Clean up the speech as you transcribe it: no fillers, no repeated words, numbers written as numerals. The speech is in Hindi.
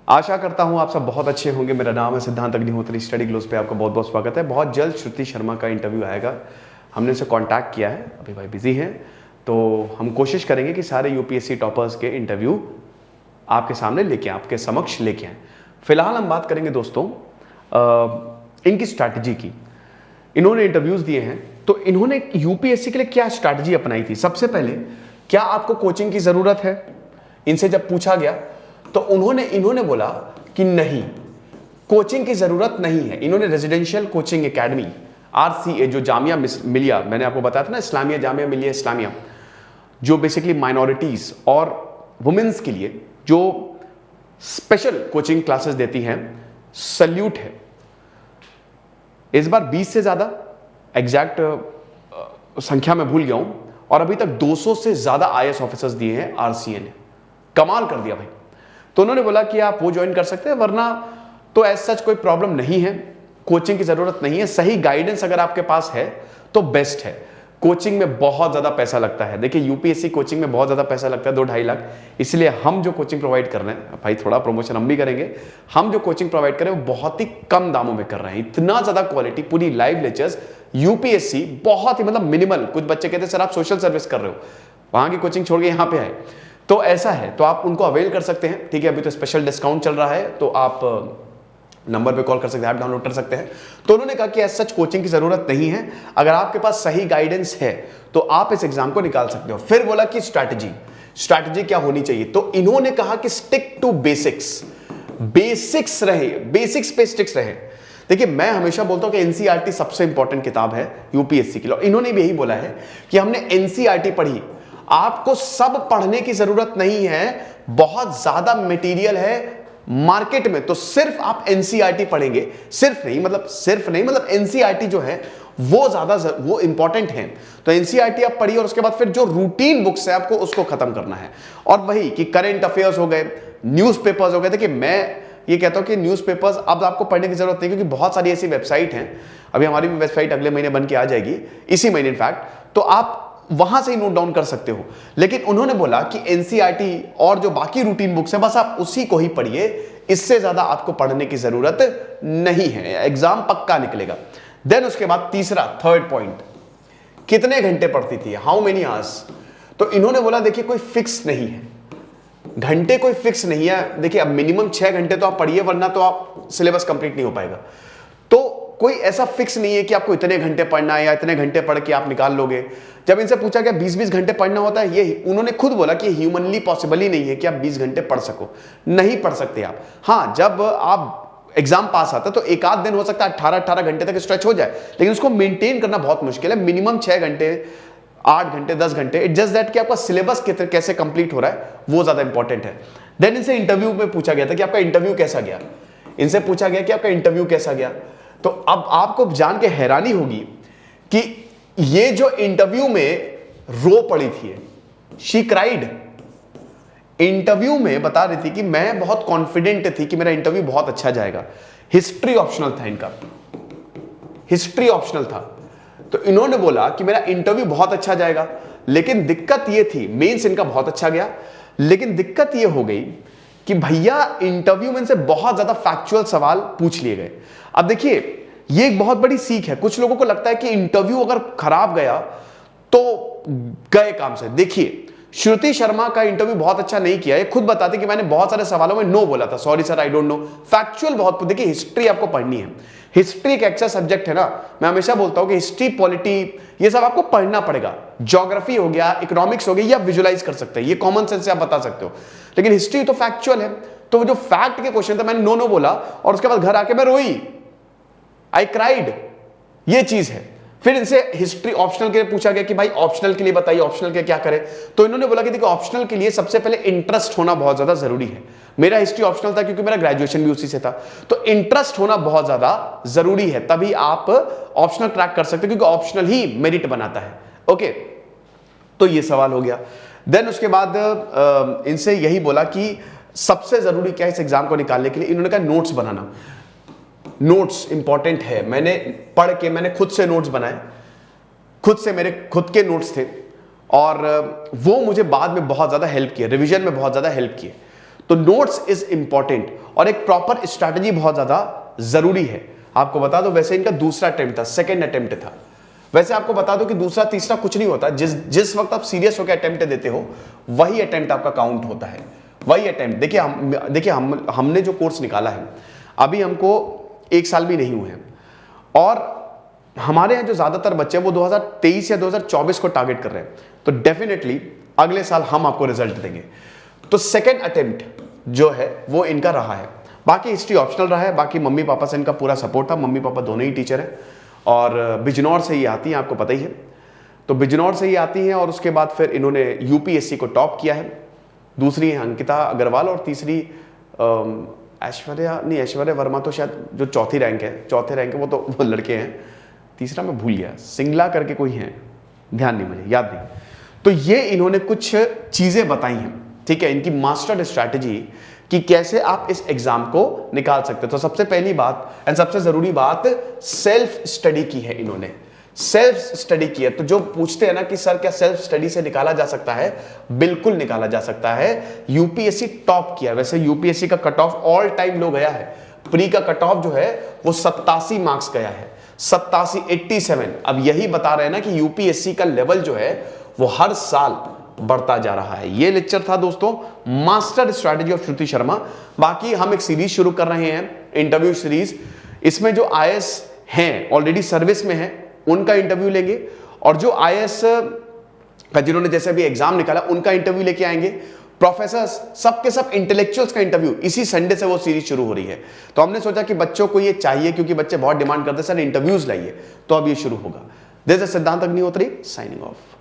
आशा करता हूं आप सब बहुत अच्छे होंगे। मेरा नाम है सिद्धांत अग्निहोत्री। स्टडी ग्लोस पे आपका बहुत बहुत स्वागत है। बहुत जल्द श्रुति शर्मा का इंटरव्यू आएगा। हमने उसे कांटेक्ट किया है, अभी भाई बिजी हैं, तो हम कोशिश करेंगे कि सारे यूपीएससी टॉपर्स के इंटरव्यू आपके सामने लेके आए, आपके समक्ष लेके आए। फिलहाल हम बात करेंगे दोस्तों इनकी स्ट्रैटेजी की। इन्होंने इंटरव्यूज दिए हैं, तो इन्होंने यूपीएससी के लिए क्या स्ट्रैटेजी अपनाई थी। सबसे पहले, क्या आपको कोचिंग की जरूरत है? इनसे जब पूछा गया तो इन्होंने बोला कि नहीं, कोचिंग की जरूरत नहीं है। इन्होंने रेजिडेंशियल कोचिंग एकेडमी आरसीए, जो जामिया मिलिया, मैंने आपको बताया था ना, इस्लामिया जामिया मिलिया इस्लामिया, जो बेसिकली माइनॉरिटीज और वुमेन्स के लिए जो स्पेशल कोचिंग क्लासेस देती हैं, सल्यूट है। इस बार 20 से ज्यादा, एग्जैक्ट संख्या में भूल गया हूं, और अभी तक 200 से ज्यादा आईएएस ऑफिसर्स दिए हैं आरसीए ने। कमाल कर दिया भाई। तो उन्होंने बोला कि आप वो ज्वाइन कर सकते हैं, वरना तो एज सच कोई प्रॉब्लम नहीं है, कोचिंग की जरूरत नहीं है। सही गाइडेंस अगर आपके पास है तो बेस्ट है। कोचिंग में बहुत ज्यादा पैसा लगता है। देखिए, यूपीएससी कोचिंग में बहुत ज्यादा पैसा लगता है, 2-2.5 लाख। इसलिए हम जो कोचिंग प्रोवाइड कर रहे हैं, भाई थोड़ा प्रमोशन हम भी करेंगे, हम जो कोचिंग प्रोवाइड कर रहे हैं वो बहुत ही कम दामों में कर रहे हैं। इतना ज्यादा क्वालिटी, पूरी लाइव लेक्चर्स, यूपीएससी बहुत ही मतलब मिनिमल। कुछ बच्चे कहते हैं सर आप सोशल सर्विस कर रहे हो, वहां की कोचिंग छोड़ के यहां पे आए, तो ऐसा है, तो आप उनको अवेल कर सकते हैं। ठीक है, अभी तो स्पेशल डिस्काउंट चल रहा है, तो आप नंबर पे कॉल कर सकते हैं, ऐप डाउनलोड कर सकते हैं। तो उन्होंने कहा कि ऐसा सच कोचिंग की जरूरत नहीं है, अगर आपके पास सही गाइडेंस है तो आप इस एग्जाम को निकाल सकते हो। फिर बोला कि स्ट्रैटेजी क्या होनी चाहिए, तो इन्होंने कहा कि स्टिक टू बेसिक्स रहे, बेसिक्स पे स्टिक्स रहे। देखिए, मैं हमेशा बोलता हूं कि एनसीईआरटी सबसे इंपॉर्टेंट किताब है यूपीएससी के लिए। इन्होंने भी यही बोला है कि हमने एनसीईआरटी पढ़ी, आपको सब पढ़ने की जरूरत नहीं है, बहुत ज्यादा मटेरियल है मार्केट में, तो सिर्फ आप एनसीईआरटी पढ़ेंगे। सिर्फ नहीं मतलब एनसीईआरटी जो है वो इंपॉर्टेंट है। तो एनसीईआरटी आप पढ़िए, और उसके बाद फिर जो रूटीन बुक्स है आपको उसको खत्म करना है। और वही कि करंट अफेयर्स हो गए, न्यूज़पेपर्स हो गए। देखिए, मैं ये कहता हूं कि न्यूज़पेपर्स अब आपको पढ़ने की जरूरत नहीं, क्योंकि बहुत सारी ऐसी वेबसाइट हैं। अभी हमारी भी वेबसाइट अगले महीने बन के आ जाएगी, इसी महीने इनफैक्ट, तो आप वहां से ही नोट डाउन कर सकते हो। लेकिन उन्होंने बोला कि एनसीईआरटी और जो बाकी रूटीन बुक्स है, बस आप उसी को ही पढ़िए, इससे ज्यादा आपको पढ़ने की जरूरत नहीं है, एग्जाम पक्का निकलेगा। देन उसके बाद थर्ड पॉइंट, कितने घंटे पढ़ती थी, हाउ मेनी आवर्स। तो इन्होंने बोला देखिए, कोई फिक्स नहीं है, घंटे कोई फिक्स नहीं है। देखिए, अब मिनिमम 6 घंटे तो आप पढ़िए, वरना तो आप सिलेबस कंप्लीट नहीं हो पाएगा। तो कोई ऐसा फिक्स नहीं है कि आपको इतने घंटे पढ़ना है या इतने घंटे पढ़ के आप निकाल लोगे। जब इनसे पूछा गया 20-20 घंटे पढ़ना होता है, ये उन्होंने खुद बोला कि ह्यूमनली पॉसिबल ही नहीं है कि आप 20 घंटे पढ़ सको, नहीं पढ़ सकते आप। हाँ, जब आप एग्जाम पास आता है तो एक आध दिन हो सकता है 18-18 घंटे तक स्ट्रेच हो जाए, लेकिन उसको मेंटेन करना बहुत मुश्किल है। मिनिमम 6 घंटे, 8 घंटे, 10 घंटे, इट जस्ट दैट कि आपका सिलेबस कैसे कंप्लीट हो रहा है, वो ज्यादा इंपॉर्टेंट है। देन इनसे इंटरव्यू में पूछा गया था कि आपका इंटरव्यू कैसा गया। इनसे पूछा गया कि आपका इंटरव्यू कैसा गया। तो अब आपको जान के हैरानी होगी कि ये जो इंटरव्यू में रो पड़ी थी, शी क्राइड। इंटरव्यू में बता रही थी कि मैं बहुत कॉन्फिडेंट थी कि मेरा इंटरव्यू बहुत अच्छा जाएगा। हिस्ट्री ऑप्शनल था इनका, हिस्ट्री ऑप्शनल था। तो इन्होंने बोला कि मेरा इंटरव्यू बहुत अच्छा जाएगा, लेकिन दिक्कत ये थी, मेंस इनका बहुत अच्छा गया, लेकिन दिक्कत ये हो गई कि भैया इंटरव्यू में इनसे बहुत ज्यादा फैक्चुअल सवाल पूछ लिए गए। अब देखिए, ये एक बहुत बड़ी सीख है। कुछ लोगों को लगता है कि इंटरव्यू अगर खराब गया तो गए काम से। देखिए, श्रुति शर्मा का इंटरव्यू बहुत अच्छा नहीं किया। ये खुद बताती कि मैंने बहुत सारे सवालों में नो बोला था, sorry sir I don't know. Factual बहुत, देखिए हिस्ट्री आपको पढ़नी है, हिस्ट्री एक एक्स्ट्रा सब्जेक्ट है ना। मैं हमेशा बोलता हूं कि हिस्ट्री, पॉलिटी, ये सब आपको पढ़ना पड़ेगा। ज्योग्राफी हो गया, इकोनॉमिक्स हो गया, ये आप विजुलाइज कर सकते हैं, ये कॉमन सेंस से आप बता सकते हो। लेकिन हिस्ट्री तो फैक्चुअल है। तो जो फैक्ट के क्वेश्चन थे, मैंने नो बोला, और उसके बाद घर आके मैं रोई, आई क्राइड, ये चीज है। फिर इनसे हिस्ट्री ऑप्शनल के लिए पूछा गया कि भाई ऑप्शनल के लिए बताइए, ऑप्शनल के क्या करें। तो इन्होंने बोला कि देखो, ऑप्शनल के लिए सबसे पहले इंटरेस्ट होना बहुत ज्यादा जरूरी है। मेरा हिस्ट्री ऑप्शनल था क्योंकि मेरा ग्रेजुएशन भी उसी से था, तो इंटरेस्ट होना बहुत ज्यादा जरूरी है, तभी आप ऑप्शनल क्रैक कर सकते हो, क्योंकि ऑप्शनल ही मेरिट बनाता है। ओके, तो ये सवाल हो गया। देन उसके बाद इनसे यही बोला कि सबसे जरूरी क्या है इस एग्जाम को निकालने के लिए। इन्होंने कहा नोट्स बनाना, नोट्स इंपॉर्टेंट है। मैंने खुद से नोट्स बनाए, खुद से मेरे खुद के नोट्स थे, और वो मुझे बाद में बहुत ज्यादा हेल्प किए, रिवीजन में बहुत ज्यादा हेल्प किए। तो नोट्स इज इंपॉर्टेंट और एक प्रॉपर स्ट्रैटेजी बहुत ज्यादा जरूरी है। आपको बता दो वैसे इनका दूसरा अटेम्प्ट था, सेकेंड अटेम्प्ट था। वैसे आपको बता दो कि दूसरा तीसरा कुछ नहीं होता, जिस वक्त आप सीरियस होकर अटेम्प्ट देते हो वही अटेम्प्ट आपका काउंट होता है, वही अटेम्प्ट। देखिए हमने जो कोर्स निकाला है अभी हमको 1 साल भी नहीं हुए हैं और हमारे यहाँ जो ज्यादातर बच्चे हैं वो 2023 या 2024 को टारगेट कर रहे हैं, तो डेफिनेटली अगले साल हम आपको रिजल्ट देंगे। तो सेकेंड अटेम्प्ट जो है वो इनका रहा है, बाकी हिस्ट्री ऑप्शनल रहा है। बाकी मम्मी पापा से इनका पूरा सपोर्ट था, मम्मी पापा दोनों ही टीचर हैं और बिजनौर से ही आती हैं, आपको पता ही है। तो बिजनौर से ही आती हैं और उसके बाद फिर इन्होंने यूपीएससी को टॉप किया है। दूसरी है अंकिता अग्रवाल और तीसरी ऐश्वर्या वर्मा, तो शायद जो चौथी रैंक है वो तो वो लड़के हैं, तीसरा मैं भूल गया, सिंगला करके कोई है, ध्यान नहीं, मुझे याद नहीं। तो ये इन्होंने कुछ चीजें बताई हैं, ठीक है, इनकी मास्टर्ड स्ट्रैटेजी कि कैसे आप इस एग्जाम को निकाल सकते हो। तो सबसे पहली बात एंड सबसे जरूरी बात, सेल्फ स्टडी की है इन्होंने, सेल्फ स्टडी की है। तो जो पूछते हैं ना कि सर क्या सेल्फ स्टडी से निकाला जा सकता है, बिल्कुल निकाला जा सकता है। यूपीएससी टॉप किया, वैसे यूपीएससी का कट ऑफ ऑल टाइम लो गया है, प्री का कट ऑफ जो है वो 87 मार्क्स गया है, 87 अब यही बता रहे हैं ना कि यूपीएससी का लेवल जो है वो हर साल बढ़ता जा रहा है। ये लेक्चर था दोस्तों मास्टर स्ट्रैटेजी ऑफ श्रुति शर्मा। बाकी हम एक सीरीज शुरू कर रहे हैं, इंटरव्यू सीरीज। इसमें जो आईएएस हैं ऑलरेडी सर्विस में हैं उनका इंटरव्यू लेंगे और जो आईएएस का जिन्होंने जैसे भी एग्जाम निकाला उनका इंटरव्यू लेके आएंगे। प्रोफेसर्स सबके सब इंटेलेक्चुअल्स का इंटरव्यू, इसी संडे से वो सीरीज शुरू हो रही है। तो हमने सोचा कि बच्चों को ये चाहिए क्योंकि बच्चे बहुत डिमांड करते हैं सर इंटरव्यूज लाइए, तो अब ये शुरू होगा। दिस इज सिद्धांत अग्निहोत्री साइनिंग ऑफ।